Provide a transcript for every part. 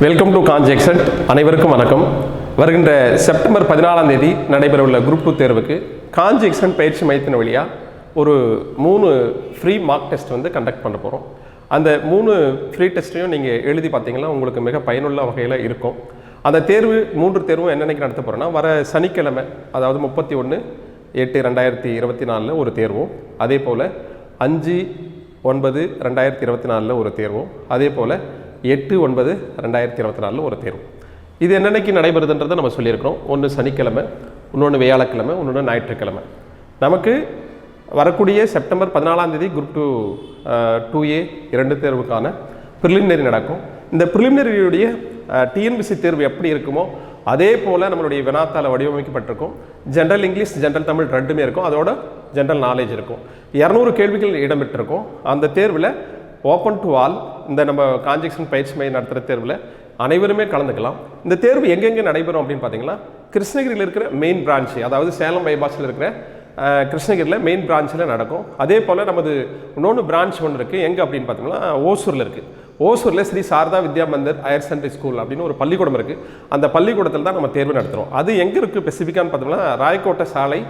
Welcome to Kanchi extent. அனைவருக்கும் வணக்கம். வருகின்ற செப்டம்பர் 14ஆம் தேதி நடைபெறவுள்ள குரூப் 2 தேர்வுக்கு காஞ்சி எக்ஸன்ட் பயிற்சி மையத்தின் வழியாக ஒரு 3 ஃப்ரீ மார்க் டெஸ்ட் கண்டக்ட் பண்ண போகிறோம். அந்த 3 ஃப்ரீ டெஸ்ட்டையும் நீங்கள் எழுதி பார்த்தீங்கன்னா உங்களுக்கு மிக பயனுள்ள வகையில் இருக்கும். அந்த 3 தேர்வும் என்னென்னைக்கு நடத்த போகிறோன்னா, வர சனிக்கிழமை, அதாவது 31/8/2024 ஒரு தேர்வும், அதே போல் 5/9/2024 ஒரு தேர்வும், அதே போல் 8/9/2024 ஒரு தேர்வு. இது என்னென்னைக்கு நடைபெறுதுன்றதை நம்ம சொல்லியிருக்கிறோம். ஒன்று சனிக்கிழமை, இன்னொன்று வியாழக்கிழமை, இன்னொன்று ஞாயிற்றுக்கிழமை. நமக்கு வரக்கூடிய செப்டம்பர் 14ஆம் தேதி குரூப் 2A 2 தேர்வுக்கான ப்ரிலிமினரி நடக்கும். இந்த ப்ரிலிமினரியுடைய டிஎன்பிசி தேர்வு எப்படி இருக்குமோ அதே போல் நம்மளுடைய வினாத்தால் வடிவமைக்கப்பட்டிருக்கும். ஜென்ரல் இங்கிலீஷ், ஜென்ரல் தமிழ் ரெண்டுமே இருக்கும். அதோட ஜென்ரல் நாலேஜ் இருக்கும். 200 கேள்விகள் இடம்பெற்றிருக்கும். அந்த தேர்வில் ஓப்பன் டு ஆல், இந்த நம்ம காஞ்சி எக்ஸன்ட் பயிற்சி மையம் நடத்துகிற தேர்வில் அனைவருமே கலந்துக்கலாம். இந்த தேர்வு எங்கெங்கே நடைபெறும் அப்படின்னு பார்த்தீங்கன்னா, கிருஷ்ணகிரியில் இருக்கிற மெயின் பிரான்ச்சு, அதாவது சேலம் பைபாஸில் இருக்கிற கிருஷ்ணகிரியில் மெயின் பிரான்ச்சில் நடக்கும். அதே போல் நமது இன்னொன்று பிரான்ச் ஒன்று இருக்குது. எங்கே அப்படின்னு பார்த்தீங்கன்னா ஓசூரில் இருக்குது. ஓசூரில் Sri Saradha Vidya Mandir higher secondary school அப்படின்னு ஒரு பள்ளிக்கூடம் இருக்குது. அந்த பள்ளிக்கூடத்தில் தான் நம்ம தேர்வு நடத்துகிறோம். அது எங்கே இருக்குது ஸ்பெசிஃபிக்கான்னு பார்த்தோம்னா, ராயக்கோட்டை சாலை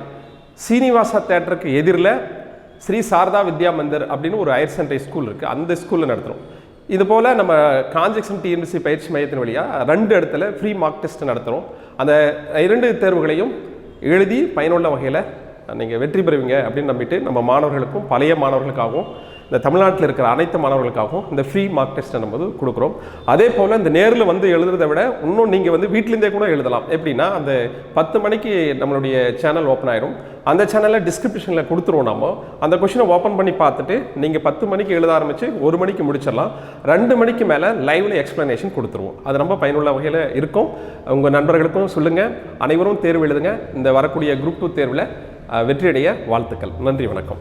சீனிவாசா தேட்டருக்கு எதிரில் ஸ்ரீ சாரதா வித்யா மந்திர் அப்படின்னு ஒரு ஹையர் செகண்டரி ஸ்கூல் இருக்குது. அந்த ஸ்கூலில் நடத்துகிறோம். இது போல் நம்ம காஞ்சி எக்ஸன்ட் டிஎன்பிசி பயிற்சி மையத்தின் வழியாக 2 இடத்துல ஃப்ரீ மார்க் டெஸ்ட் நடத்துகிறோம். அந்த 2 தேர்வுகளையும் எழுதி பயனுள்ள வகையில் நீங்கள் வெற்றி பெறுவீங்க அப்படின்னு நம்பிட்டு, நம்ம மாணவர்களுக்கும் பழைய மாணவர்களுக்காகவும் இந்த தமிழ்நாட்டில் இருக்கிற அனைத்து மாணவர்களுக்காகவும் இந்த ஃப்ரீ மார்க் டெஸ்ட்டை நம்ம கொடுக்குறோம். அதே போல் இந்த நேரில் எழுதுறதை விட இன்னும் நீங்கள் வீட்டிலேருந்தே கூட எழுதலாம். எப்படின்னா, அந்த 10 மணிக்கு நம்மளுடைய சேனல் ஓப்பன் ஆயிடும். அந்த சேனலில் டிஸ்கிரிப்ஷனில் கொடுத்துருவோம். நம்ம அந்த கொஷினை ஓப்பன் பண்ணி பார்த்துட்டு நீங்கள் 10 மணிக்கு எழுத ஆரம்பித்து 1 மணிக்கு முடிச்சிடலாம். 2 மணிக்கு மேலே லைவில் எக்ஸ்ப்ளனேஷன் கொடுத்துருவோம். அது ரொம்ப பயனுள்ள வகையில் இருக்கும். உங்கள் நண்பர்களுக்கும் சொல்லுங்கள். அனைவரும் தேர்வு எழுதுங்க. இந்த வரக்கூடிய குரூப் 2 தேர்வில் வெற்றியடைய வாழ்த்துக்கள். நன்றி, வணக்கம்.